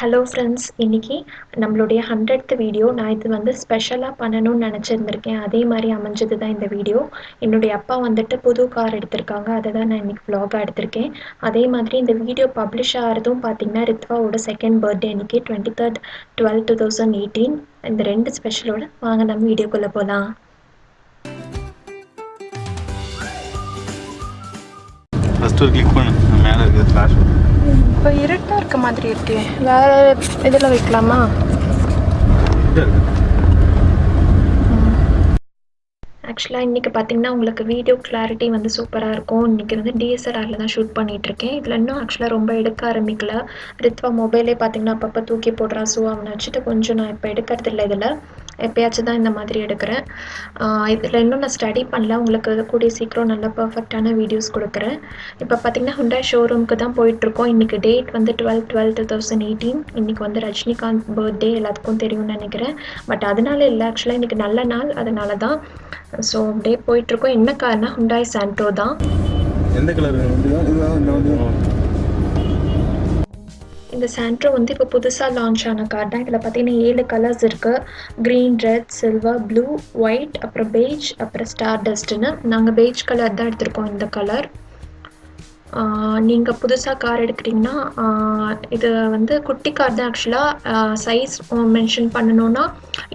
Hello friends, இன்னைக்கு நம்மளுடைய 100th video. நான் இது வந்து ஸ்பெஷலாக பண்ணணும்னு நினச்சிருந்திருக்கேன். அதே மாதிரி அமைஞ்சது தான் இந்த வீடியோ. என்னுடைய அப்பா வந்துட்டு புது கார் எடுத்திருக்காங்க, அதை தான் நான் இன்னைக்கு vlog-ஆ எடுத்திருக்கேன். அதே மாதிரி இந்த வீடியோ பப்ளிஷ் ஆகிறதும் பார்த்தீங்கன்னா ரித்வாவோட செகண்ட் பர்த்டே அன்னைக்கு 23rd 12 2018. இந்த ரெண்டு ஸ்பெஷலோட வாங்க நம்ம வீடியோக்குள்ளே போகலாம். ஃபர்ஸ்ட் ஒரு கிளிக் பண்ணு, மேலே இருக்குது ஃப்ளாஷ். இப்போ இருட்டாக இருக்க மாதிரி இருக்கு, வேறு இதில் வைக்கலாமா? ஆக்சுவலாக இன்றைக்கி பார்த்தீங்கன்னா உங்களுக்கு வீடியோ கிளாரிட்டி வந்து சூப்பராக இருக்கும். இன்றைக்கி வந்து டிஎஸ்எல்ஆரில் தான் ஷூட் பண்ணிகிட்ருக்கேன். இதில் இன்னும் ஆக்சுவலாக ரொம்ப எடுக்க ஆரம்பிக்கல. ரித்வா மொபைலே பார்த்தீங்கன்னா அப்பப்போ தூக்கி போடுறான். ஸோ அவனை வச்சுட்டு கொஞ்சம் நான் இப்போ எடுக்கிறதில்ல. இதில் எப்போயாச்சும் தான் இந்த மாதிரி எடுக்கிறேன். இதில் இன்னும் நான் ஸ்டடி பண்ணல. உங்களுக்கு கூடிய சீக்கிரம் நல்ல பர்ஃபெக்டான வீடியோஸ் கொடுக்குறேன். இப்போ பார்த்தீங்கன்னா Hyundai ஷோரூமுக்கு தான் போயிட்டுருக்கோம். இன்றைக்கி டேட் வந்து 12/12/2018. இன்றைக்கி வந்து ரஜினிகாந்த் பர்த்டே எல்லாத்துக்கும் தெரியும்னு நினைக்கிறேன். பட் அதனால இல்லை, ஆக்சுவலாக இன்றைக்கி நல்ல நாள், அதனால தான். ஸோ அப்படியே போயிட்டுருக்கோம். என்ன கார்னா Hyundai santro தான். எந்த கலர்? இந்த santro வந்து இப்போ புதுசாக லான்ச் ஆன கார் தான். இதில் பார்த்தீங்கன்னா 7 கலர்ஸ் இருக்குது. Green, red, silver, blue, white, அப்புறம் பெய்ஜ், அப்புறம் ஸ்டார் டஸ்ட்டுன்னு. நாங்கள் பெய்ஜ் கலர் தான் எடுத்திருக்கோம். இந்த கலர் நீங்கள் புதுசாக கார் எடுக்கிறீங்கன்னா இது வந்து குட்டி கார் தான். ஆக்சுவலாக சைஸ் மென்ஷன் பண்ணணுன்னா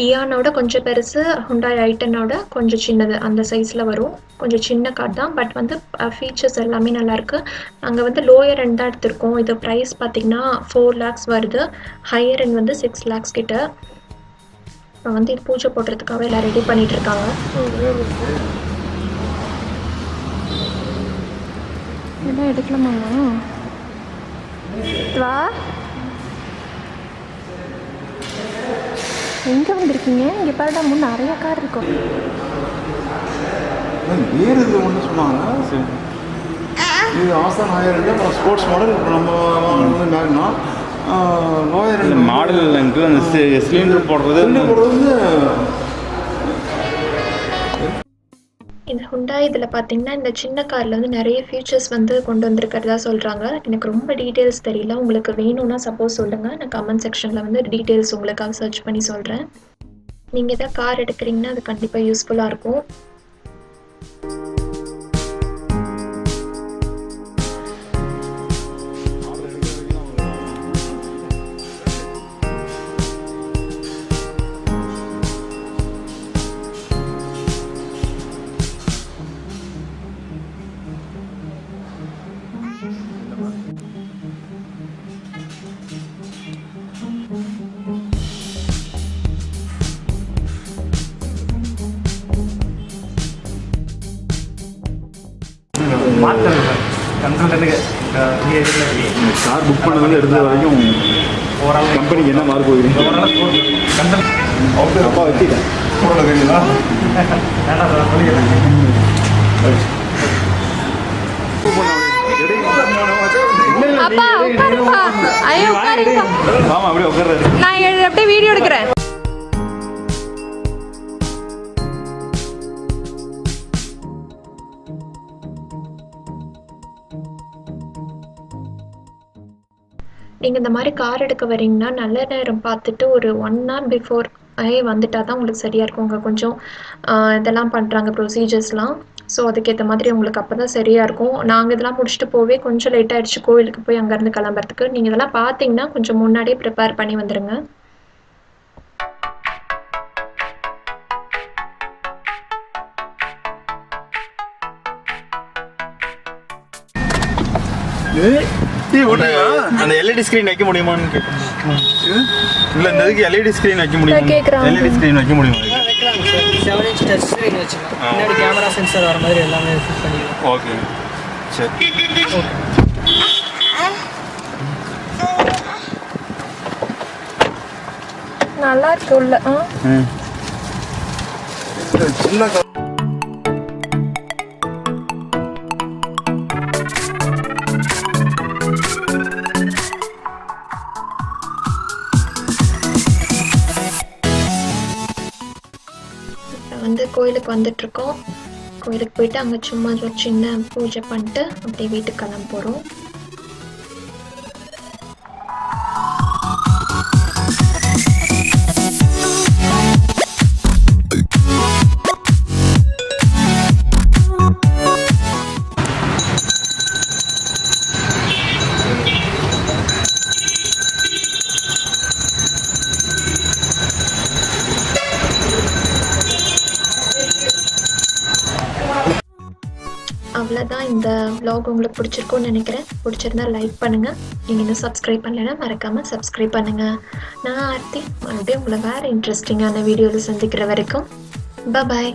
இயானோட கொஞ்சம் பெருசு, Hyundai i10ஓட கொஞ்சம் சின்னது, அந்த சைஸில் வரும். கொஞ்சம் சின்ன கார் தான், பட் வந்து ஃபீச்சர்ஸ் எல்லாமே நல்லாயிருக்கு. நாங்கள் வந்து லோயர் எண்ட் தான் எடுத்திருக்கோம். இது ப்ரைஸ் பார்த்திங்கன்னா 4 lakhs வருது. ஹையர் எண்ட் வந்து 6 lakhs கிட்ட. இப்போ வந்து இது பூஜை போடுறதுக்காக எல்லாம் ரெடி பண்ணிகிட்ருக்காங்க. இதெல்லாம் எடுக்கலாமாண்ணா? வா, எங்கே வந்திருக்கீங்க? இங்கே பாருடா, முன் நிறைய கார் இருக்கும். வேறு இது ஒன்று சொன்னாங்க. இது ஆசான் ஹையர் நம்ம ஸ்போர்ட்ஸ் மாடல். நம்ம வந்து மேக்னா லோயர் மாடல் எனக்கு அந்த சிலிண்டர் போடுறது வந்து இந்த Hyundai இதில் பார்த்தீங்கன்னா இந்த சின்ன காரில் வந்து நிறைய ஃபீச்சர்ஸ் வந்து கொண்டு வந்திருக்கிறதா சொல்கிறாங்க. எனக்கு ரொம்ப டீட்டெயில்ஸ் தெரியல. உங்களுக்கு வேணும்னா சப்போஸ் சொல்லுங்கள், நான் கமெண்ட் செக்ஷனில் வந்து டீட்டெயில்ஸ் உங்களுக்காக சர்ச் பண்ணி சொல்கிறேன். நீங்கள் எதாவது கார் எடுக்கிறீங்கன்னா அது கண்டிப்பாக யூஸ்ஃபுல்லாக இருக்கும். கார் புக் பண்ணதுல இருந்த வரைக்கும் கம்பெனிக்கு என்ன மார்க் போகிறீங்க? அப்பா வச்சுட்டேன். ஆமா, அப்படியே உட்கார்றாரு. நான் அப்படியே வீடியோ எடுக்கிறேன். நீங்கள் இந்த மாதிரி கார் எடுக்க வரீங்கன்னா நல்ல நேரம் பார்த்துட்டு ஒரு 1 hour பிஃபோர் வந்துட்டால் தான் உங்களுக்கு சரியாக இருக்கும். உங்கள் கொஞ்சம் இதெல்லாம் பண்ணுறாங்க ப்ரொசீஜர்ஸ்லாம். ஸோ அதுக்கேற்ற மாதிரி உங்களுக்கு அப்போ தான் சரியாக இருக்கும். நாங்கள் இதெல்லாம் முடிச்சுட்டு போவே கொஞ்சம் லேட் ஆகிடுச்சு கோவிலுக்கு போய் அங்கேருந்து கிளம்புறதுக்கு. நீங்கள் இதெல்லாம் பார்த்தீங்கன்னா கொஞ்சம் முன்னாடியே ப்ரிப்பேர் பண்ணி வந்துடுங்க. அந்த எல்இடி ஸ்கிரீன் வைக்க முடியுமான்னு கேட்குறேன். இல்லை, இந்த இதுக்கு எல்இடி ஸ்கிரீன் வைக்க முடியும். எல்இடி ஸ்கிரீன் வைக்க முடியுமா? வைக்கலாம் சார். 7 inch டச் ஸ்க்ரீன் வச்சுக்கலாம். முன்னாடி கேமரா சென்சார் வர மாதிரி எல்லாமே ஃபிட் பண்ணிக்கலாம். ஓகே, சரி. நல்லா இருக்கு உள்ள. சின்ன வந்து கோயிலுக்கு வந்துட்ருக்கோம். கோயிலுக்கு போயிட்டு அங்கே சும்மா ஒரு சின்ன பூஜை பண்ணிட்டு அப்படியே வீட்டுக்கு கிளம்ப போகிறோம். அவ்வளோதான். இந்த vlog உங்களுக்கு பிடிச்சிருக்கும்னு நினைக்கிறேன். பிடிச்சிருந்தா லைக் பண்ணுங்கள். நீங்கள் இன்னும் சப்ஸ்கிரைப் பண்ணலைன்னா மறக்காமல் சப்ஸ்கிரைப் பண்ணுங்கள். நான் ஆர்த்தி மறுபடியும் உங்களை வேறு இன்ட்ரெஸ்டிங்கான வீடியோவில் சந்திக்கிற வரைக்கும் பாய்.